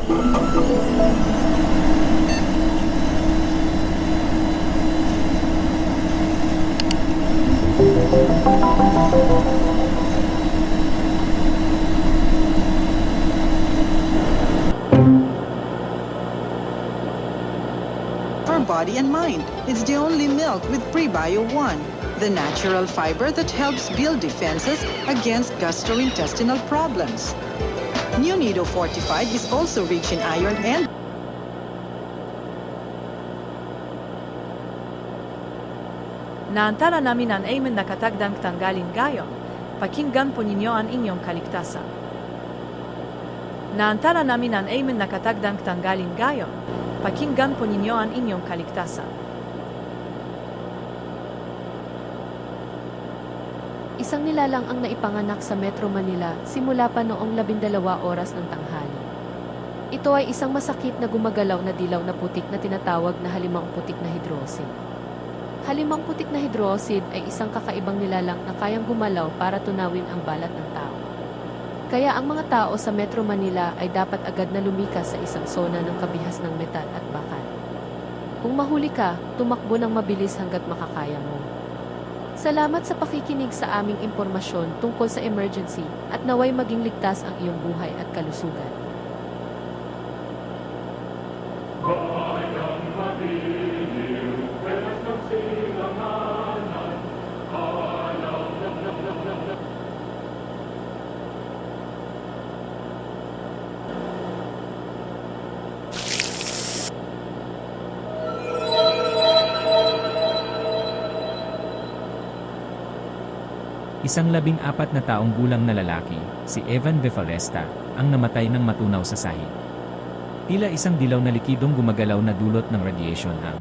For body and mind, it's the only milk with Prebio 1, the natural fiber that helps build defenses against gastrointestinal problems. New Nido Fortified is also rich in iron and Naantala namin ang amen na katagdang tanggalin gayon. Pakinggan po ninyo ang inyong kaligtasan. Naantala namin ang amen na katagdang tanggalin gayon. Pakinggan po ninyo ang inyong kaligtasan. Isang nilalang ang naipanganak sa Metro Manila simula pa noong 12 oras ng tanghali. Ito ay isang masakit na gumagalaw na dilaw na putik na tinatawag na halimang putik na hidrosid. Halimang putik na hidrosid ay isang kakaibang nilalang na kayang gumalaw para tunawin ang balat ng tao. Kaya ang mga tao sa Metro Manila ay dapat agad na lumikas sa isang zona ng kabihas ng metal at bakal. Kung mahuli ka, tumakbo ng mabilis hanggat makakaya mo. Salamat sa pakikinig sa aming impormasyon tungkol sa emergency at naway maging ligtas ang iyong buhay at kalusugan. Isang 14 na taong gulang na lalaki, si Evan Vifaresta, ang namatay ng matunaw sa sahig. Tila isang dilaw na likidong gumagalaw na dulot ng radiation ang